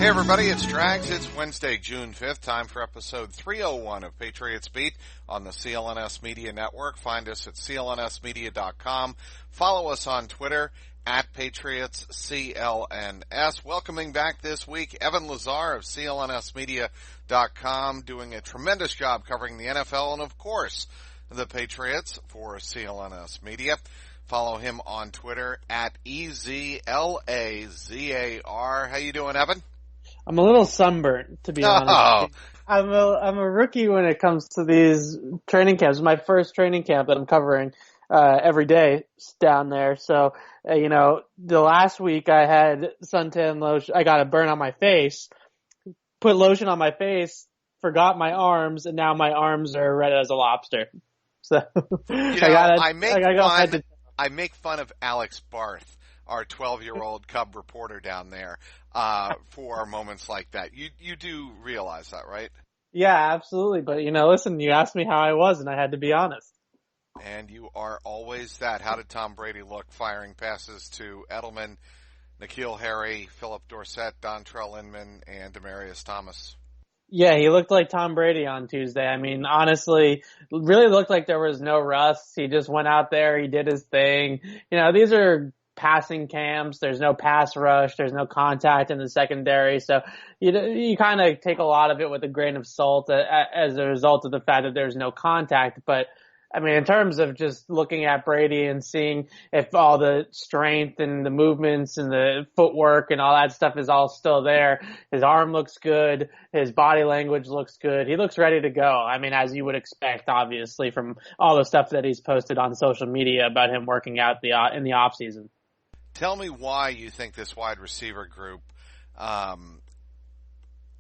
Hey everybody, it's Drags. It's Wednesday, June 5th. Time for episode 301 of Patriots Beat on the CLNS Media Network. Find us at clnsmedia.com. Follow us on Twitter at Patriots CLNS. Welcoming back this week, Evan Lazar of clnsmedia.com, doing a tremendous job covering the NFL and, of course, the Patriots for CLNS Media. Follow him on Twitter at EZLAZAR. How you doing, Evan? I'm a little sunburnt, to be honest. I'm a rookie when it comes to these training camps. It's my first training camp that I'm covering every day down there. So, the last week I had suntan lotion. I got a burn on my face, put lotion on my face, forgot my arms, and now my arms are red as a lobster. So I make fun of Alex Barth, our 12-year-old Cub reporter down there, for moments like that. You do realize that, right? Yeah, absolutely. But, listen, you asked me how I was, and I had to be honest. And you are always that. How did Tom Brady look firing passes to Edelman, N'Keal Harry, Philip Dorsett, Dontrell Inman, and Demaryius Thomas? Yeah, he looked like Tom Brady on Tuesday. I mean, honestly, really looked like there was no rust. He just went out there, he did his thing. These are passing camps. There's no pass rush. There's no contact in the secondary. So you kind of take a lot of it with a grain of salt as a result of the fact that there's no contact. But I mean, in terms of just looking at Brady and seeing if all the strength and the movements and the footwork and all that stuff is all still there, his arm looks good, his body language looks good, he looks ready to go. I mean, as you would expect, obviously, from all the stuff that he's posted on social media about him working out in the off season. Tell me why you think this wide receiver group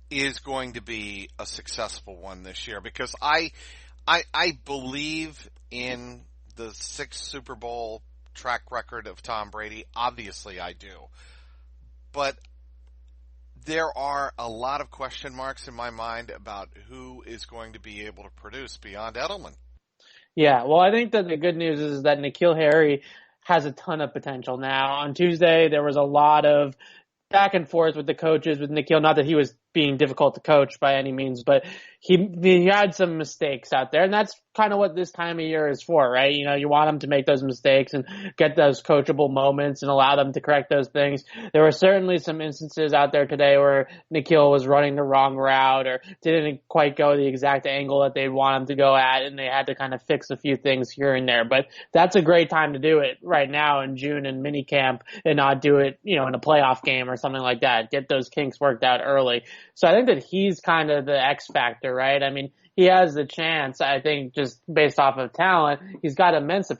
is going to be a successful one this year, because I believe in the 6 Super Bowl track record of Tom Brady. Obviously I do. But there are a lot of question marks in my mind about who is going to be able to produce beyond Edelman. Yeah, well, I think that the good news is that N'Keal Harry has a ton of potential now. On Tuesday, there was a lot of back and forth with the coaches, with N'Keal. Not that he was being difficult to coach by any means, but he had some mistakes out there, and that's kind of what this time of year is for, right? You want him to make those mistakes and get those coachable moments and allow them to correct those things. There were certainly some instances out there today where N'Keal was running the wrong route or didn't quite go the exact angle that they'd want him to go at, and they had to kind of fix a few things here and there. But that's a great time to do it right now in June in minicamp and not do it, in a playoff game or something like that. Get those kinks worked out early. So I think that he's kind of the X factor, right? I mean, he has the chance, I think, just based off of talent, he's got immense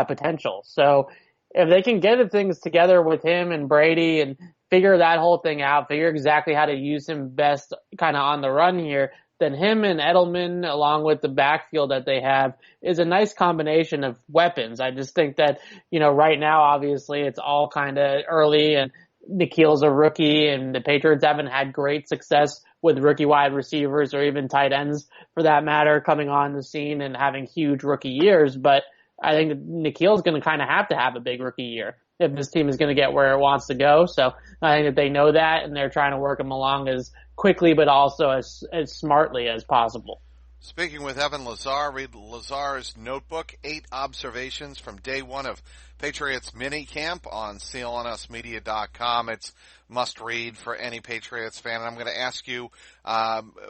potential. So if they can get the things together with him and Brady and figure that whole thing out, figure exactly how to use him best kind of on the run here, then him and Edelman, along with the backfield that they have, is a nice combination of weapons. I just think that, right now, obviously, it's all kind of early, and N'Keal's a rookie, and the Patriots haven't had great success with rookie wide receivers or even tight ends, for that matter, coming on the scene and having huge rookie years. But I think N'Keal's going to kind of have a big rookie year if this team is going to get where it wants to go. So I think that they know that, and they're trying to work him along as quickly but also as smartly as possible. Speaking with Evan Lazar, read Lazar's notebook, 8 observations from day one of Patriots minicamp on clnsmedia.com. It's must read for any Patriots fan. And I'm going to ask you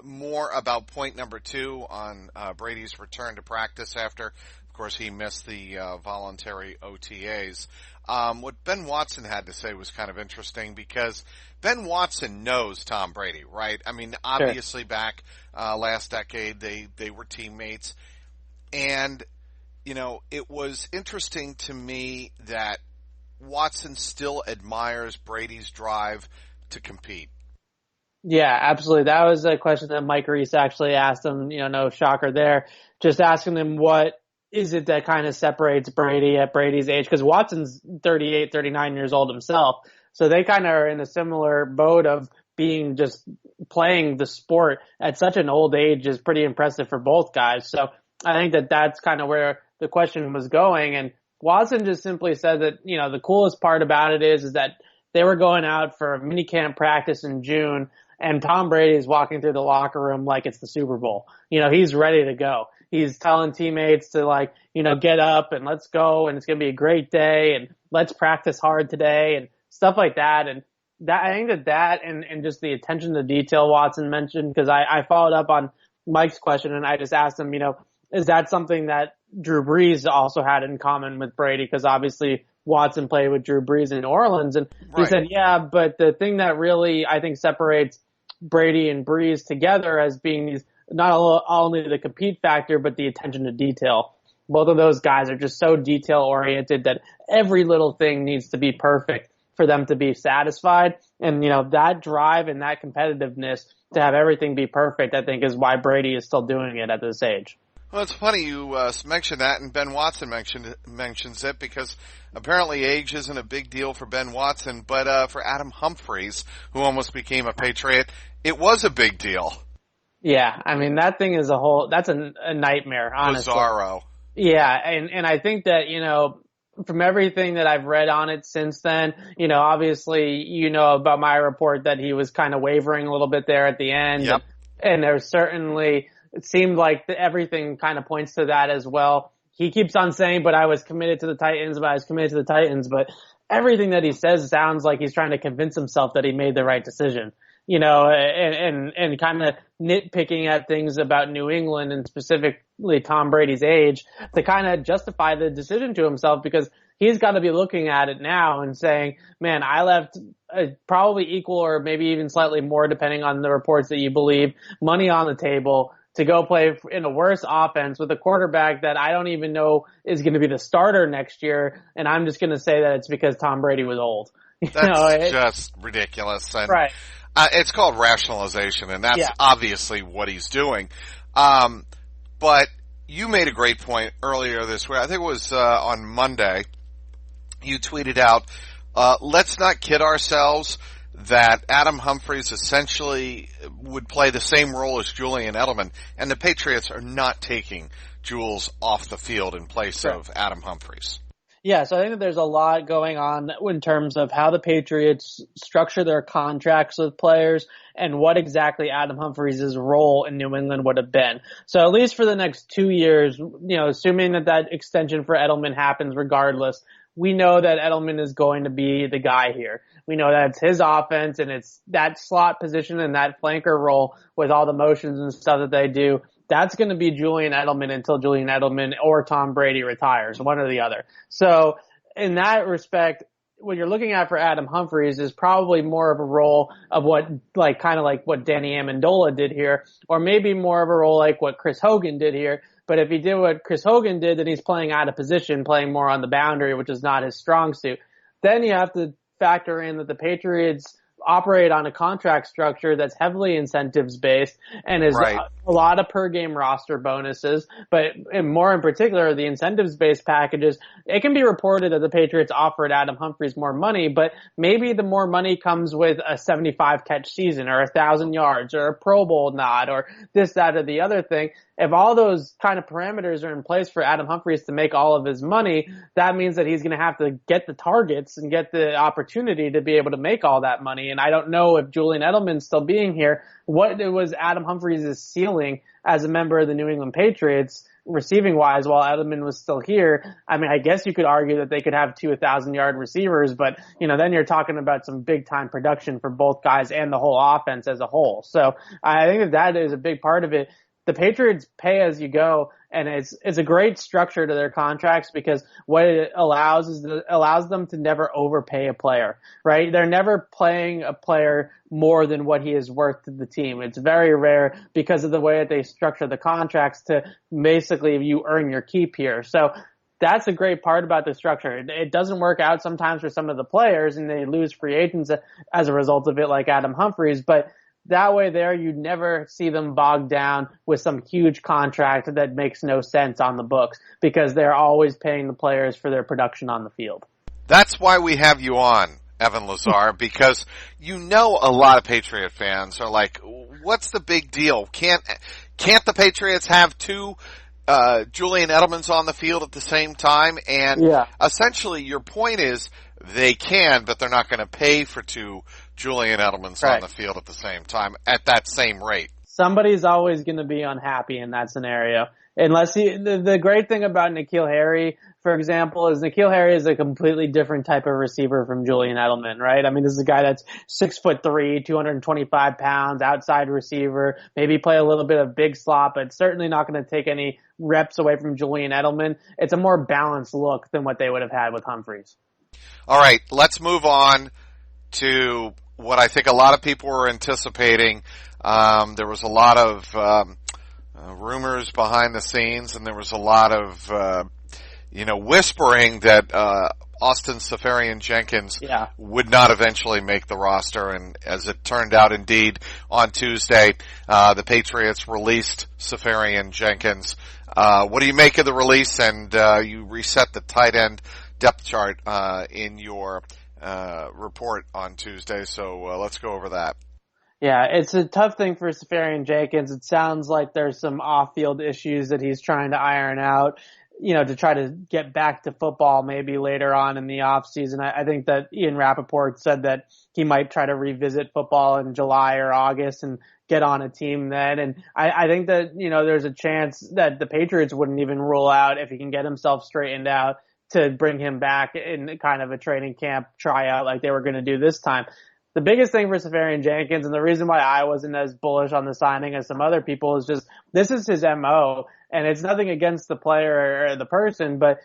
more about point number 2 on Brady's return to practice after, of course, he missed the voluntary OTAs. What Ben Watson had to say was kind of interesting, because Ben Watson knows Tom Brady, right? I mean, obviously back last decade, they were teammates. And, it was interesting to me that Watson still admires Brady's drive to compete. Yeah, absolutely. That was a question that Mike Reese actually asked him, no shocker there. Just asking him what is it that kind of separates Brady at Brady's age? Because Watson's 38, 39 years old himself. So they kind of are in a similar boat of being just playing the sport at such an old age is pretty impressive for both guys. So I think that that's kind of where the question was going. And Watson just simply said that, the coolest part about it is that they were going out for a minicamp practice in June, and Tom Brady is walking through the locker room like it's the Super Bowl. He's ready to go. He's telling teammates to get up and let's go, and it's going to be a great day, and let's practice hard today, and stuff like that. And I think that and just the attention to detail Watson mentioned, because I followed up on Mike's question and I just asked him, is that something that Drew Brees also had in common with Brady? Because obviously Watson played with Drew Brees in New Orleans, and he said, yeah, but the thing that really I think separates Brady and Brees together as being these, not only the compete factor, but the attention to detail. Both of those guys are just so detail oriented that every little thing needs to be perfect for them to be satisfied. And, that drive and that competitiveness to have everything be perfect, I think, is why Brady is still doing it at this age. Well, it's funny you mentioned that, and Ben Watson mentions it, because apparently age isn't a big deal for Ben Watson, but for Adam Humphries, who almost became a Patriot, it was a big deal. Yeah, I mean, that thing is that's a nightmare, honestly. Bizarro. Yeah, and I think that, from everything that I've read on it since then, obviously, about my report that he was kind of wavering a little bit there at the end. Yep. And there's certainly, it seemed like everything kind of points to that as well. He keeps on saying, but I was committed to the Titans, but everything that he says sounds like he's trying to convince himself that he made the right decision. And kind of nitpicking at things about New England and specifically Tom Brady's age to kind of justify the decision to himself, because he's got to be looking at it now and saying, man, I left probably equal or maybe even slightly more, depending on the reports that you believe, money on the table to go play in a worse offense with a quarterback that I don't even know is going to be the starter next year. And I'm just going to say that it's because Tom Brady was old. That's just ridiculous. And right. It's called rationalization, and that's obviously what he's doing. But you made a great point earlier this week. I think it was on Monday. You tweeted out, let's not kid ourselves that Adam Humphries essentially would play the same role as Julian Edelman, and the Patriots are not taking Jules off the field in place of Adam Humphries. Yeah, so I think that there's a lot going on in terms of how the Patriots structure their contracts with players and what exactly Adam Humphries' role in New England would have been. So at least for the next 2 years, assuming that extension for Edelman happens regardless, we know that Edelman is going to be the guy here. We know that it's his offense and it's that slot position and that flanker role with all the motions and stuff that they do. That's going to be Julian Edelman until Julian Edelman or Tom Brady retires, one or the other. So in that respect, what you're looking at for Adam Humphries is probably more of a role of what Danny Amendola did here, or maybe more of a role like what Chris Hogan did here. But if he did what Chris Hogan did, then he's playing out of position, playing more on the boundary, which is not his strong suit. Then you have to factor in that the Patriots operate on a contract structure that's heavily incentives based and is a lot of per game roster bonuses, but more in particular, the incentives based packages. It can be reported that the Patriots offered Adam Humphries more money, but maybe the more money comes with a 75 catch season or 1,000 yards or a Pro Bowl nod or this, that, or the other thing. If all those kind of parameters are in place for Adam Humphries to make all of his money, that means that he's going to have to get the targets and get the opportunity to be able to make all that money. And I don't know if Julian Edelman still being here, what was Adam Humphries' ceiling as a member of the New England Patriots receiving wise while Edelman was still here. I mean, I guess you could argue that they could have 1,000-yard receivers, but then you're talking about some big time production for both guys and the whole offense as a whole. So I think that is a big part of it. The Patriots pay as you go, and it's a great structure to their contracts because what it allows is it allows them to never overpay a player, right? They're never paying a player more than what he is worth to the team. It's very rare because of the way that they structure the contracts to basically you earn your keep here. So that's a great part about the structure. It doesn't work out sometimes for some of the players, and they lose free agents as a result of it, like Adam Humphries, but that way there, you never see them bogged down with some huge contract that makes no sense on the books because they're always paying the players for their production on the field. That's why we have you on, Evan Lazar, because a lot of Patriot fans are like, what's the big deal? Can't the Patriots have two Julian Edelmans on the field at the same time? And essentially your point is they can, but they're not going to pay for two Julian Edelmans on the field at the same time at that same rate. Somebody's always going to be unhappy in that scenario. The great thing about N'Keal Harry, for example, is N'Keal Harry is a completely different type of receiver from Julian Edelman, right? I mean, this is a guy that's 6'3", 225 pounds, outside receiver, maybe play a little bit of big slot, but certainly not going to take any reps away from Julian Edelman. It's a more balanced look than what they would have had with Humphries. All right, let's move on to what I think a lot of people were anticipating. There was a lot of rumors behind the scenes, and there was a lot of whispering that Austin Seferian-Jenkins would not eventually make the roster, and as it turned out, indeed, on Tuesday, the Patriots released Seferian-Jenkins. What do you make of the release? And you reset the tight end depth chart in your report on Tuesday, so let's go over that. Yeah, it's a tough thing for Seferian-Jenkins. It sounds like there's some off-field issues that he's trying to iron out, to try to get back to football maybe later on in the offseason. I think that Ian Rappaport said that he might try to revisit football in July or August and get on a team then. And I think that, there's a chance that the Patriots wouldn't even rule out, if he can get himself straightened out, to bring him back in kind of a training camp tryout like they were going to do this time. The biggest thing for Seferian-Jenkins, and the reason why I wasn't as bullish on the signing as some other people, is just this is his MO, and it's nothing against the player or the person, but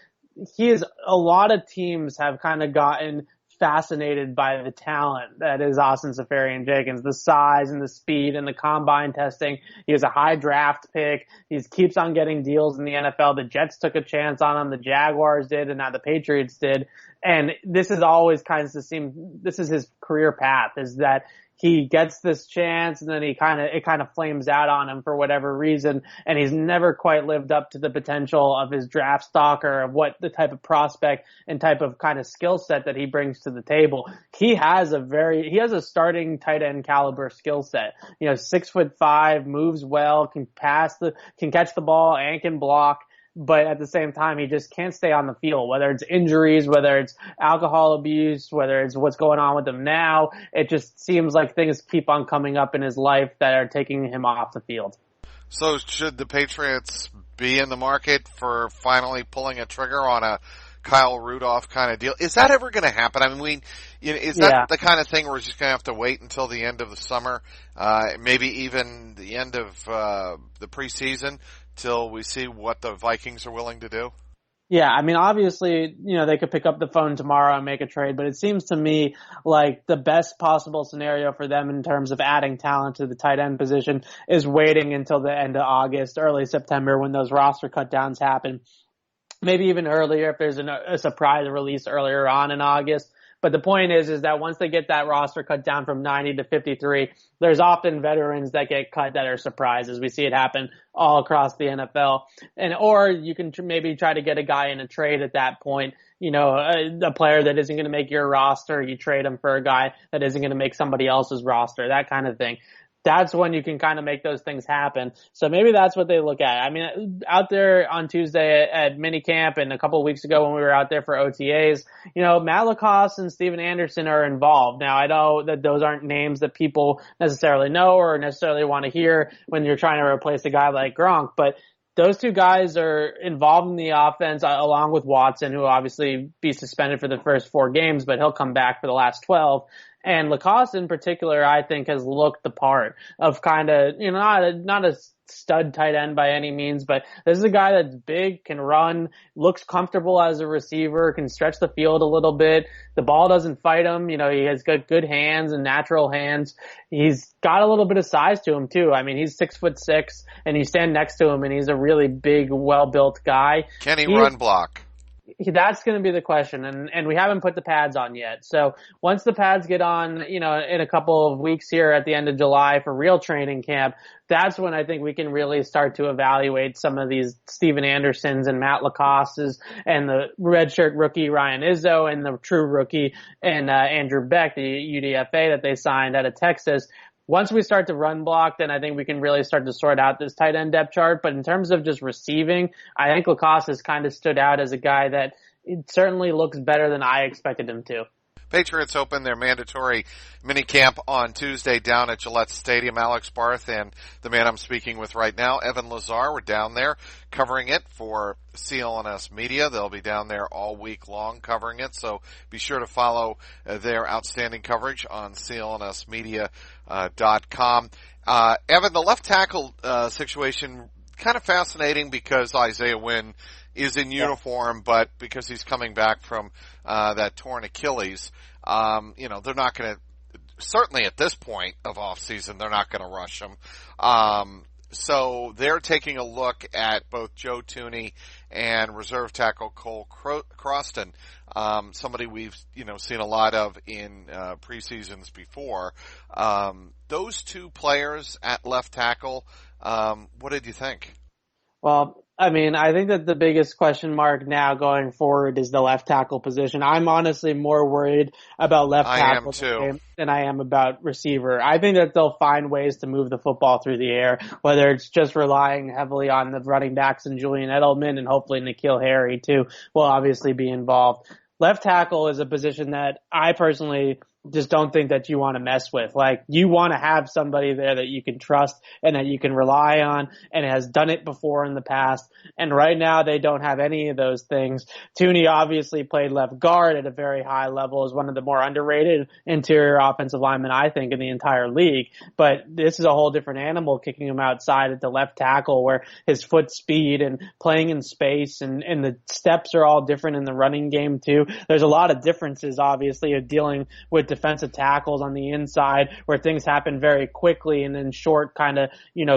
a lot of teams have kind of gotten fascinated by the talent that is Austin Seferian-Jenkins, the size and the speed and the combine testing. He was a high draft pick. He keeps on getting deals in the NFL. The Jets took a chance on him. The Jaguars did, and now the Patriots did. And this is always kind of this is his career path, is that he gets this chance and then it kind of flames out on him for whatever reason. And he's never quite lived up to the potential of his draft stock or of what the type of prospect and type of kind of skill set that he brings to the table. He has a starting tight end caliber skill set. 6'5", moves well, can catch the ball and can block. But at the same time, he just can't stay on the field, whether it's injuries, whether it's alcohol abuse, whether it's what's going on with him now. It just seems like things keep on coming up in his life that are taking him off the field. So should the Patriots be in the market for finally pulling a trigger on a Kyle Rudolph kind of deal? Is that ever going to happen? I mean, is that the kind of thing where we're just going to have to wait until the end of the summer, maybe even the end of the preseason, till we see what the Vikings are willing to do? Yeah, I mean, obviously, they could pick up the phone tomorrow and make a trade, but it seems to me like the best possible scenario for them in terms of adding talent to the tight end position is waiting until the end of August, early September, when those roster cutdowns happen. Maybe even earlier if there's a surprise release earlier on in August. But the point is that once they get that roster cut down from 90 to 53, there's often veterans that get cut that are surprises. We see it happen all across the NFL. Or you can maybe try to get a guy in a trade at that point. A player that isn't going to make your roster, you trade him for a guy that isn't going to make somebody else's roster, that kind of thing. That's when you can kind of make those things happen. So maybe that's what they look at. I mean, out there on Tuesday at minicamp and a couple of weeks ago when we were out there for OTAs, Matt LaCosse and Steven Anderson are involved. Now, I know that those aren't names that people necessarily know or necessarily want to hear when you're trying to replace a guy like Gronk, but those two guys are involved in the offense along with Watson, who will obviously be suspended for the first 4 games, but he'll come back for the last 12. And LaCosse in particular, I think, has looked the part of kind of, not a stud tight end by any means, but this is a guy that's big, can run, looks comfortable as a receiver, can stretch the field a little bit. The ball doesn't fight him. He has got good hands and natural hands. He's got a little bit of size to him too. I mean, he's 6'6", and you stand next to him and he's a really big, well-built guy. Can he run block? That's going to be the question, and we haven't put the pads on yet. So once the pads get on, in a couple of weeks here at the end of July for real training camp, that's when I think we can really start to evaluate some of these Steven Andersons and Matt LaCosses and the redshirt rookie Ryan Izzo and the true rookie and Andrew Beck, the UDFA that they signed out of Texas. Once we start to run block, then I think we can really start to sort out this tight end depth chart. But in terms of just receiving, I think LaCosse has kind of stood out as a guy that it certainly looks better than I expected him to. Patriots open their mandatory minicamp on Tuesday down at Gillette Stadium. Alex Barth and the man I'm speaking with right now, Evan Lazar, were down there covering it for CLNS Media. They'll be down there all week long covering it, so be sure to follow their outstanding coverage on clnsmedia.com. Evan, the left tackle situation, kind of fascinating because Isaiah Wynn is in uniform, but because he's coming back from that torn Achilles, they're not going to, certainly at this point of off season, they're not going to rush him. So they're taking a look at both Joe Thuney and reserve tackle Cole Croston, somebody we've seen a lot of in preseasons before. Those two players at left tackle, what did you think? Well, I mean, I think that the biggest question mark now going forward is the left tackle position. I'm honestly more worried about left tackle than I am about receiver. I think that they'll find ways to move the football through the air, whether it's just relying heavily on the running backs and Julian Edelman, and hopefully N'Keal Harry too will obviously be involved. Left tackle is a position that I personally just don't think that you want to mess with. Like, you want to have somebody there that you can trust and that you can rely on and has done it before in the past. And right now they don't have any of those things. Thuney obviously played left guard at a very high level, is one of the more underrated interior offensive linemen, I think, in the entire league. But this is a whole different animal, kicking him outside at the left tackle, where his foot speed and playing in space and the steps are all different in the running game too. There's a lot of differences, obviously, of dealing with defensive tackles on the inside where things happen very quickly and in short kind of,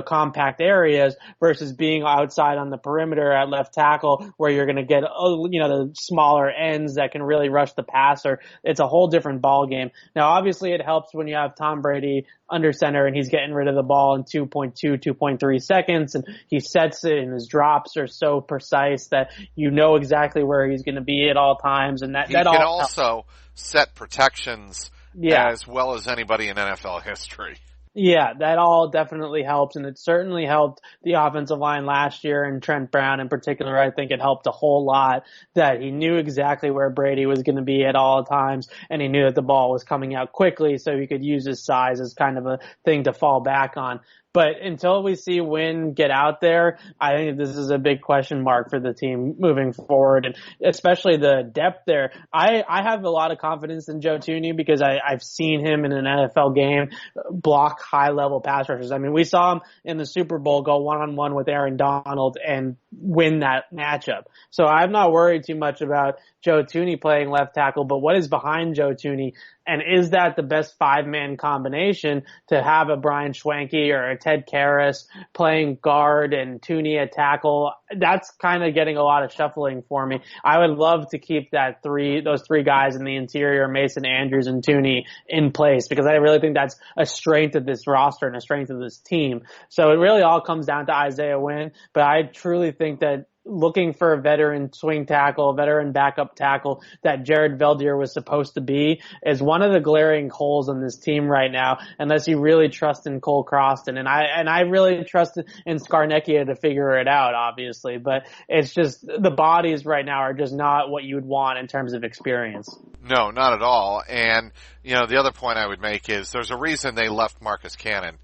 compact areas versus being outside on the perimeter at left tackle where you're going to get, the smaller ends that can really rush the passer. It's a whole different ball game. Now, obviously it helps when you have Tom Brady under center and he's getting rid of the ball in 2.3 seconds, and he sets it and his drops are so precise that you know exactly where he's going to be at all times. And that can also set protections as well as anybody in NFL history. Yeah, that all definitely helps, and it certainly helped the offensive line last year, and Trent Brown in particular. I think it helped a whole lot that he knew exactly where Brady was going to be at all times, and he knew that the ball was coming out quickly, so he could use his size as kind of a thing to fall back on. But until we see Wynn get out there, I think this is a big question mark for the team moving forward, and especially the depth there. I have a lot of confidence in Joe Thuney because I've seen him in an NFL game block high-level pass rushers. I mean, we saw him in the Super Bowl go one-on-one with Aaron Donald and win that matchup. So I'm not worried too much about Joe Thuney playing left tackle, but what is behind Joe Thuney? And is that the best five-man combination to have a Brian Schwenke or a Ted Karras playing guard and Thuney at tackle? That's kind of getting a lot of shuffling for me. I would love to keep those three guys in the interior, Mason, Andrews, and Thuney, in place because I really think that's a strength of this roster and a strength of this team. So it really all comes down to Isaiah Wynn, but I truly think that looking for a veteran swing tackle, a veteran backup tackle that Jared Veldier was supposed to be is one of the glaring holes in this team right now, unless you really trust in Cole Croston. And I really trust in Scarnecchia to figure it out, obviously, but it's just the bodies right now are just not what you would want in terms of experience. No, not at all. And, the other point I would make is there's a reason they left Marcus Cannon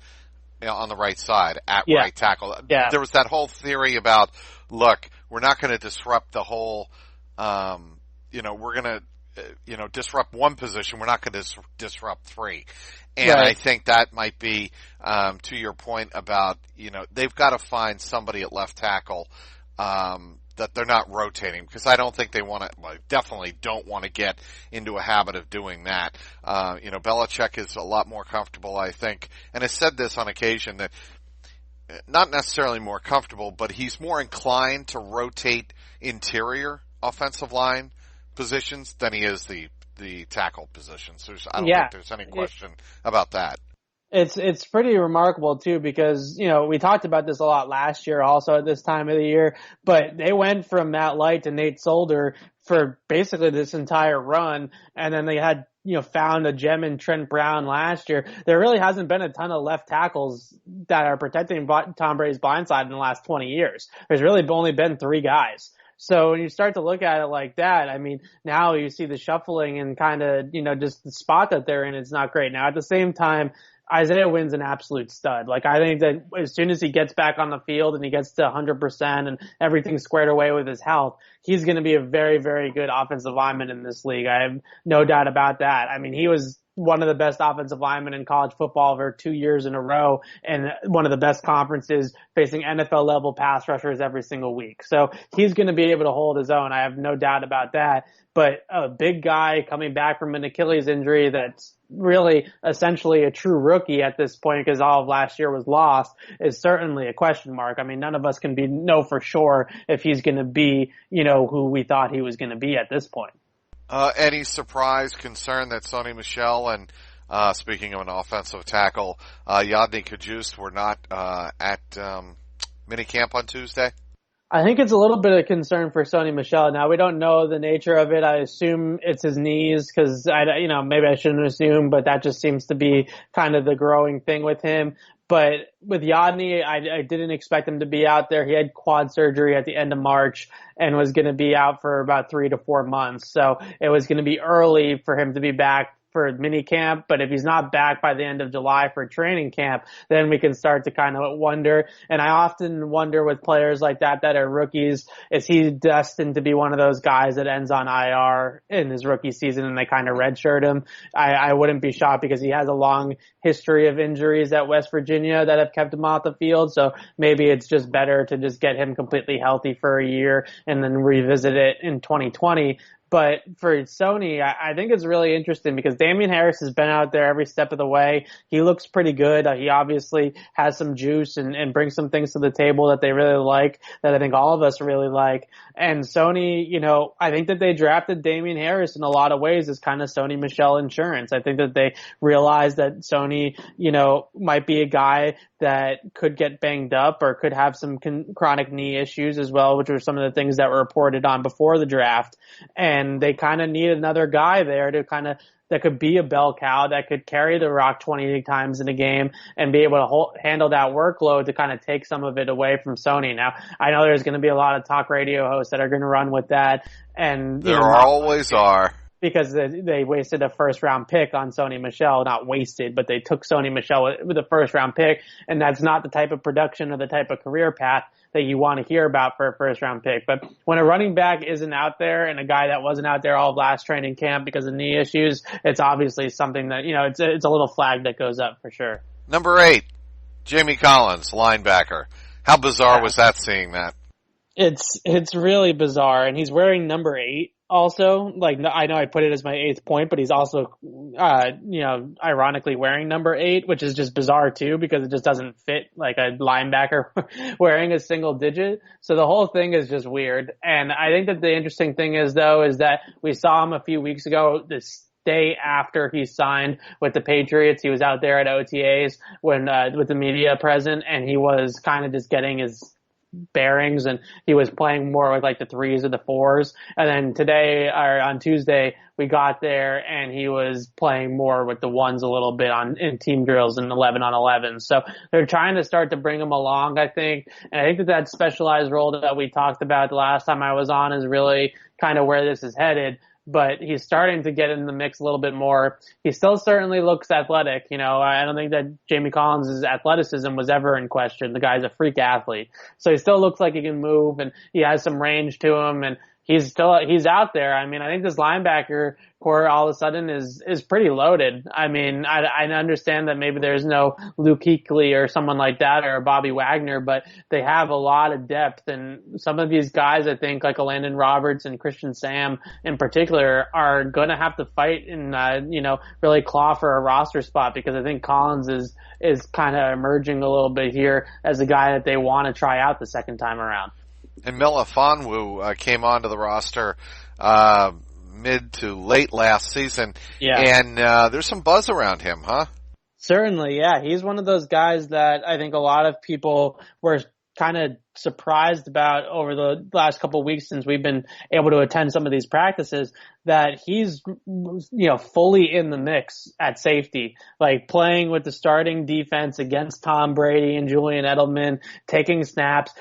on the right side at right tackle. Yeah. There was that whole theory about, look, we're not going to disrupt the whole, we're going to, disrupt one position. We're not going to disrupt three. And I think that might be, to your point about, they've got to find somebody at left tackle, that they're not rotating, because I don't think they want to, definitely don't want to get into a habit of doing that. Belichick is a lot more comfortable, I think, and has said this on occasion that not necessarily more comfortable, but he's more inclined to rotate interior offensive line positions than he is the tackle positions. I don't think there's any question about that. It's pretty remarkable too because, we talked about this a lot last year also at this time of the year, but they went from Matt Light to Nate Solder for basically this entire run, and then they had, found a gem in Trent Brown last year. There really hasn't been a ton of left tackles that are protecting Tom Brady's blind side in the last 20 years. There's really only been three guys. So when you start to look at it like that, I mean, now you see the shuffling and kind of, just the spot that they're in, it's not great. Now, at the same time, Isaiah Wynn's an absolute stud. Like, I think that as soon as he gets back on the field and he gets to 100% and everything's squared away with his health, he's going to be a very, very good offensive lineman in this league. I have no doubt about that. I mean, he was one of the best offensive linemen in college football for 2 years in a row, and one of the best conferences, facing NFL level pass rushers every single week. So he's going to be able to hold his own. I have no doubt about that. But a big guy coming back from an Achilles injury that's really essentially a true rookie at this point, because all of last year was lost, is certainly a question mark. I mean, none of us can know for sure if he's going to be, who we thought he was going to be at this point. Any surprise, concern that Sony Michel and, speaking of an offensive tackle, Yadni Kajust were not, at, minicamp on Tuesday? I think it's a little bit of concern for Sony Michel. Now, we don't know the nature of it. I assume it's his knees, because maybe I shouldn't assume, but that just seems to be kind of the growing thing with him. But with Yadni, I didn't expect him to be out there. He had quad surgery at the end of March and was going to be out for about 3 to 4 months. So it was going to be early for him to be back for mini camp, but if he's not back by the end of July for training camp, then we can start to kind of wonder. And I often wonder with players like that are rookies, is he destined to be one of those guys that ends on IR in his rookie season and they kind of redshirt him? I wouldn't be shocked, because he has a long history of injuries at West Virginia that have kept him off the field. So maybe it's just better to just get him completely healthy for a year and then revisit it in 2020. But for Sony, I think it's really interesting, because Damian Harris has been out there every step of the way. He looks pretty good. He obviously has some juice and brings some things to the table that they really like, that I think all of us really like. And Sony, I think that they drafted Damian Harris in a lot of ways as kind of Sony Michel insurance. I think that they realized that Sony, might be a guy that could get banged up or could have some chronic knee issues as well, which were some of the things that were reported on before the draft. And they kind of need another guy there that could be a bell cow, that could carry the rock 20 times in a game and be able to handle that workload to kind of take some of it away from Sony. Now, I know there's going to be a lot of talk radio hosts that are going to run with that. And there always are. Because they wasted a first round pick on Sony Michel, not wasted, but they took Sony Michel with a first round pick, and that's not the type of production or the type of career path that you want to hear about for a first round pick. But when a running back isn't out there, and a guy that wasn't out there all of last training camp because of knee issues, it's obviously something that, it's a little flag that goes up for sure. Number 8, Jamie Collins, linebacker. How bizarre was that, seeing that? It's really bizarre, and he's wearing number 8. Also, like, I know I put it as my 8th point, but he's also, ironically wearing number 8, which is just bizarre too, because it just doesn't fit like a linebacker wearing a single digit. So the whole thing is just weird. And I think that the interesting thing is that we saw him a few weeks ago, this day after he signed with the Patriots. He was out there at OTAs when, with the media present, and he was kind of just getting his bearings, and he was playing more with like the 3s or the 4s. And then today, or on Tuesday, we got there and he was playing more with the 1s a little bit in team drills and 11 on 11. So they're trying to start to bring him along, I think. And I think that specialized role that we talked about the last time I was on is really kind of where this is headed. But he's starting to get in the mix a little bit more. He still certainly looks athletic. I don't think that Jamie Collins' athleticism was ever in question. The guy's a freak athlete. So he still looks like he can move, and he has some range to him, and he's out there. I mean, I think this linebacker core all of a sudden is pretty loaded. I mean, I understand that maybe there's no Luke Kuechly or someone like that, or Bobby Wagner, but they have a lot of depth. And some of these guys, I think, like Landon Roberts and Christian Sam in particular, are going to have to fight and, really claw for a roster spot, because I think Collins is kind of emerging a little bit here as a guy that they want to try out the second time around. And Mela Fonwu came onto the roster mid to late last season. Yeah. And there's some buzz around him, huh? Certainly, yeah. He's one of those guys that I think a lot of people were kind of surprised about over the last couple of weeks since we've been able to attend some of these practices, that he's, fully in the mix at safety, like playing with the starting defense against Tom Brady and Julian Edelman, taking snaps,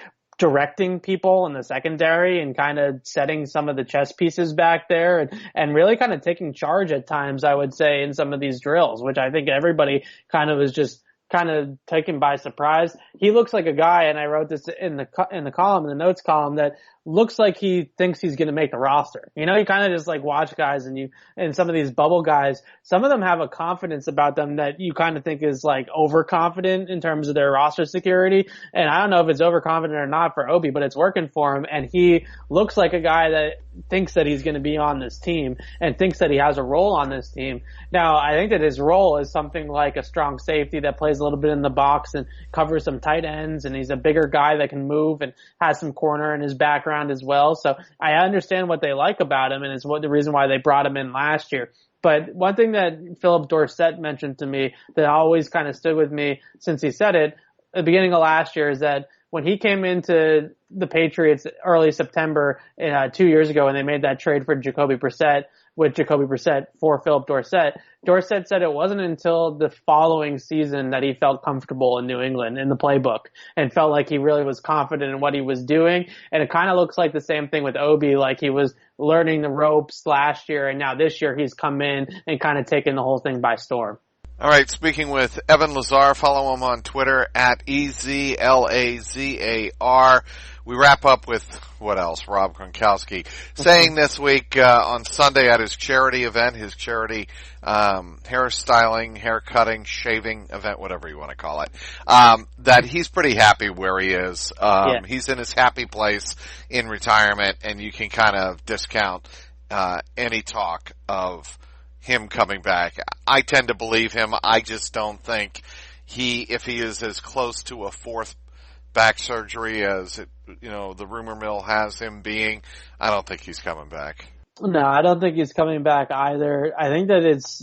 directing people in the secondary and kind of setting some of the chess pieces back there and really kind of taking charge at times, I would say, in some of these drills, which I think everybody kind of is just kind of taken by surprise. He looks like a guy, and I wrote this in the column, in the notes column, that looks like he thinks he's going to make the roster. You kind of just like watch guys and some of these bubble guys, some of them have a confidence about them that you kind of think is like overconfident in terms of their roster security. And I don't know if it's overconfident or not for Obi, but it's working for him. And he looks like a guy that thinks that he's going to be on this team and thinks that he has a role on this team. Now, I think that his role is something like a strong safety that plays a little bit in the box and covers some tight ends, and he's a bigger guy that can move and has some corner in his background as well. So I understand what they like about him, and it's the reason why they brought him in last year. But one thing that Philip Dorsett mentioned to me that always kind of stood with me since he said it at the beginning of last year is that when he came into the Patriots early September 2 years ago, and they made that trade for Jacoby Brissett for Philip Dorsett, Dorsett said it wasn't until the following season that he felt comfortable in New England in the playbook and felt like he really was confident in what he was doing. And it kind of looks like the same thing with Obi, like he was learning the ropes last year, and now this year he's come in and kind of taken the whole thing by storm. All right, speaking with Evan Lazar, follow him on Twitter at EZLAZAR. We wrap up with, what else? Rob Gronkowski saying this week on Sunday at his charity event, his charity hairstyling, hair cutting, shaving event, whatever you want to call it, that he's pretty happy where he is. He's in his happy place in retirement, and you can kind of discount any talk of him coming back. I tend to believe him. I just don't think if he is as close to a fourth back surgery as the rumor mill has him being, I don't think he's coming back. No, I don't think he's coming back either. I think that it's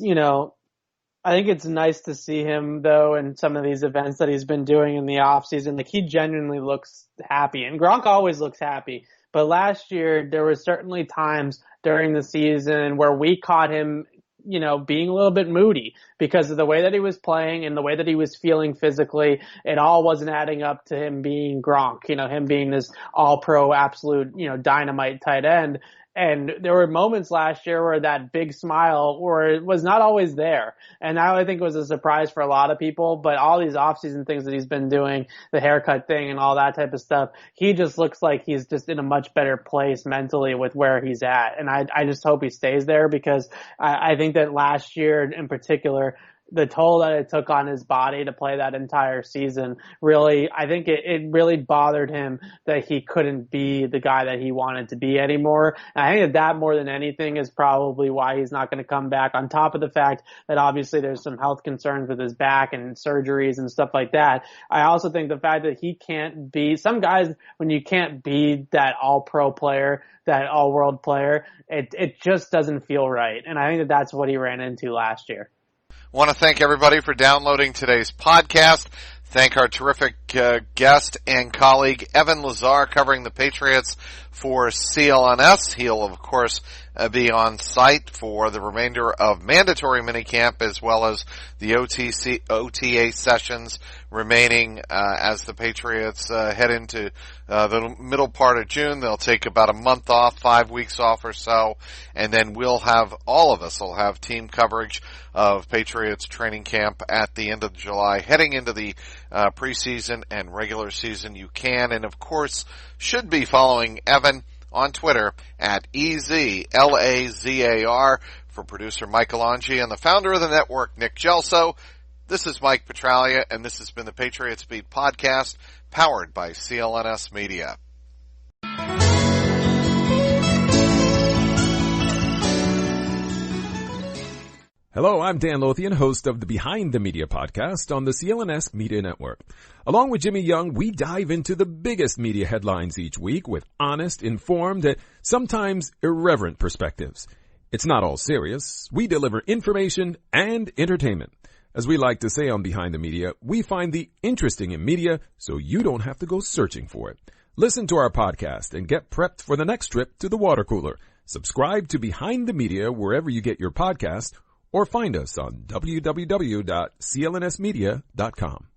nice to see him though in some of these events that he's been doing in the off season. Like, he genuinely looks happy, and Gronk always looks happy. But last year there were certainly times during the season where we caught him being a little bit moody because of the way that he was playing and the way that he was feeling physically. It all wasn't adding up to him being Gronk, him being this all-pro, absolute, dynamite tight end. And there were moments last year where that big smile was not always there. And that, I think, was a surprise for a lot of people. But all these off-season things that he's been doing, the haircut thing and all that type of stuff, he just looks like he's just in a much better place mentally with where he's at. And I just hope he stays there, because I think that last year in particular, the toll that it took on his body to play that entire season, really, I think it really bothered him that he couldn't be the guy that he wanted to be anymore. And I think that more than anything is probably why he's not going to come back, on top of the fact that obviously there's some health concerns with his back and surgeries and stuff like that. I also think the fact that he can't be, some guys, when you can't be that all-pro player, that all-world player, it just doesn't feel right. And I think that that's what he ran into last year. Want to thank everybody for downloading today's podcast. Thank our terrific guest and colleague, Evan Lazar, covering the Patriots for CLNS. He'll, of course, be on site for the remainder of mandatory minicamp, as well as the OTA sessions remaining as the Patriots head into the middle part of June. They'll take about a month off, 5 weeks off or so, and then all of us will have team coverage of Patriots training camp at the end of July, heading into the preseason and regular season. You can, and of course, should be following Evan on Twitter at EZLAZAR. For producer Michael Angie and the founder of the network, Nick Gelso, this is Mike Petralia, and this has been the Patriots Beat Podcast, powered by CLNS Media. Hello, I'm Dan Lothian, host of the Behind the Media podcast on the CLNS Media Network. Along with Jimmy Young, we dive into the biggest media headlines each week with honest, informed, and sometimes irreverent perspectives. It's not all serious. We deliver information and entertainment. As we like to say on Behind the Media, we find the interesting in media so you don't have to go searching for it. Listen to our podcast and get prepped for the next trip to the water cooler. Subscribe to Behind the Media wherever you get your podcast, or find us on www.clnsmedia.com.